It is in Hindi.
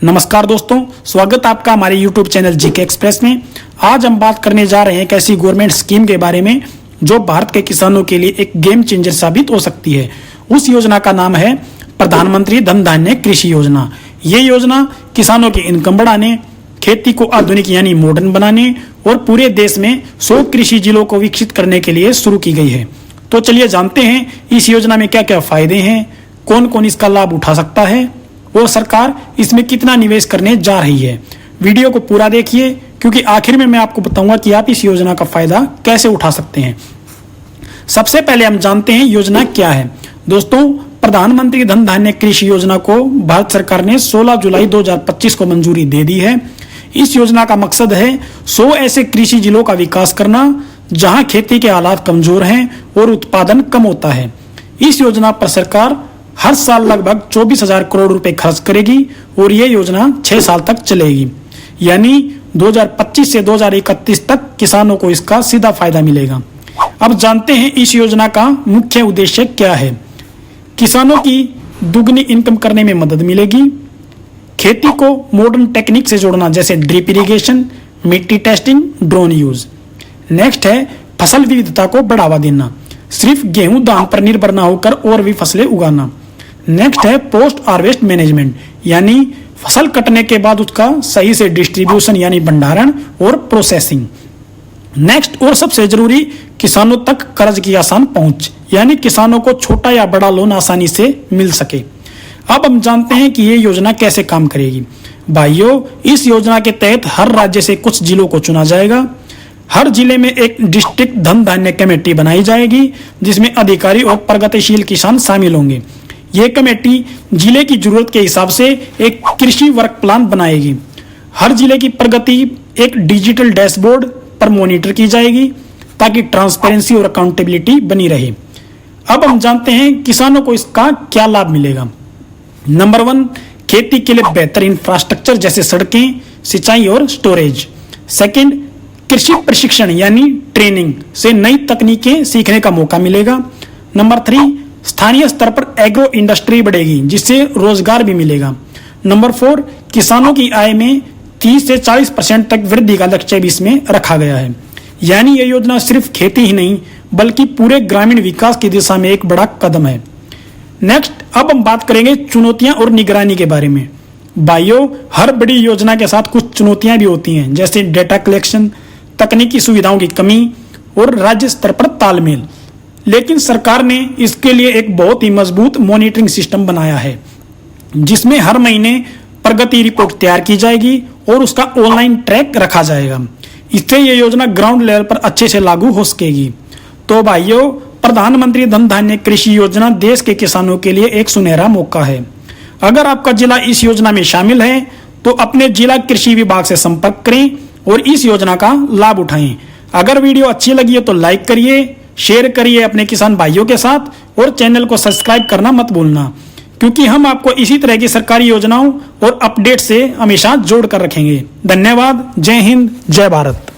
नमस्कार दोस्तों, स्वागत आपका हमारे YouTube चैनल जीके एक्सप्रेस में। आज हम बात करने जा रहे हैं एक ऐसी गवर्नमेंट स्कीम के बारे में जो भारत के किसानों के लिए एक गेम चेंजर साबित हो सकती है। उस योजना का नाम है प्रधानमंत्री धन धान्य कृषि योजना। ये योजना किसानों की इनकम बढ़ाने, खेती को आधुनिक यानी मॉडर्न बनाने और पूरे देश में 100 कृषि जिलों को विकसित करने के लिए शुरू की गई है। तो चलिए जानते हैं इस योजना में क्या क्या फायदे हैं, कौन कौन इसका लाभ उठा सकता है और सरकार इसमें कितना निवेश करने जा रही है। वीडियो को पूरा देखिए क्योंकि आखिर में मैं आपको बताऊंगा कि आप इस योजना का फायदा कैसे उठा सकते हैं। सबसे पहले हम जानते हैं योजना क्या है। दोस्तों, प्रधानमंत्री धन धान्य कृषि योजना को भारत सरकार ने 16 जुलाई 2025 को मंजूरी दे दी है। इस योजना का मकसद है 100 ऐसे कृषि जिलों का विकास करना जहां खेती के हालात कमजोर हैं और उत्पादन कम होता है। इस योजना पर सरकार हर साल लगभग 24,000 करोड़ रुपए खर्च करेगी और ये योजना 6 साल तक चलेगी, यानी 2025 से 2031 तक किसानों को इसका सीधा फायदा मिलेगा। अब जानते हैं इस योजना का मुख्य उद्देश्य क्या है। किसानों की दुगनी इनकम करने में मदद मिलेगी, खेती को मॉडर्न टेक्निक से जोड़ना जैसे ड्रिप इरिगेशन, मिट्टी टेस्टिंग, ड्रोन यूज। नेक्स्ट है फसल विविधता को बढ़ावा देना, सिर्फ गेहूं धान पर निर्भर न होकर और भी फसलें उगाना। नेक्स्ट है पोस्ट हार्वेस्ट मैनेजमेंट, यानी फसल कटने के बाद उसका सही से डिस्ट्रीब्यूशन यानी भंडारण और प्रोसेसिंग। नेक्स्ट और सबसे जरूरी, किसानों तक कर्ज की आसान पहुंच, यानी किसानों को छोटा या बड़ा लोन आसानी से मिल सके। अब हम जानते हैं कि ये योजना कैसे काम करेगी। भाइयों, इस योजना के तहत हर राज्य से कुछ जिलों को चुना जाएगा। हर जिले में एक डिस्ट्रिक्ट धन धान्य कमेटी बनाई जाएगी जिसमें अधिकारी और प्रगतिशील किसान शामिल होंगे। ये कमेटी जिले की जरूरत के हिसाब से एक कृषि वर्क प्लान बनाएगी। हर जिले की प्रगति एक डिजिटल डैशबोर्ड पर मॉनिटर की जाएगी ताकि ट्रांसपेरेंसी और अकाउंटेबिलिटी बनी रहे। अब हम जानते हैं किसानों को इसका क्या लाभ मिलेगा। नंबर 1, खेती के लिए बेहतर इंफ्रास्ट्रक्चर जैसे सड़कें, सिंचाई और स्टोरेज। सेकंड, कृषि प्रशिक्षण यानी ट्रेनिंग से नई तकनीकें सीखने का मौका मिलेगा। नंबर 3, स्थानीय स्तर पर एग्रो इंडस्ट्री बढ़ेगी जिससे रोजगार भी मिलेगा। नंबर 4, किसानों की आय में 30 से 40% तक वृद्धि का लक्ष्य भी इसमें रखा गया है। यानी यह योजना सिर्फ खेती ही नहीं बल्कि पूरे ग्रामीण विकास की दिशा में एक बड़ा कदम है। नेक्स्ट, अब हम बात करेंगे चुनौतियां और निगरानी के बारे में। भाइयों, हर बड़ी योजना के साथ कुछ चुनौतियां भी होती हैं जैसे डेटा कलेक्शन, तकनीकी सुविधाओं की कमी और राज्य स्तर पर तालमेल। लेकिन सरकार ने इसके लिए एक बहुत ही मजबूत मॉनिटरिंग सिस्टम बनाया है जिसमें हर महीने प्रगति रिपोर्ट तैयार की जाएगी और उसका ऑनलाइन ट्रैक रखा जाएगा। इससे यह योजना ग्राउंड लेवल पर अच्छे से लागू हो सकेगी। तो भाइयों, प्रधानमंत्री धन धान्य कृषि योजना देश के किसानों के लिए एक सुनहरा मौका है। अगर आपका जिला इस योजना में शामिल है तो अपने जिला कृषि विभाग से संपर्क करें और इस योजना का लाभ उठाएं। अगर वीडियो अच्छी लगी है तो लाइक करिए, शेयर करिए अपने किसान भाइयों के साथ और चैनल को सब्सक्राइब करना मत भूलना, क्योंकि हम आपको इसी तरह की सरकारी योजनाओं और अपडेट से हमेशा जोड़ कर रखेंगे। धन्यवाद। जय हिंद, जय भारत।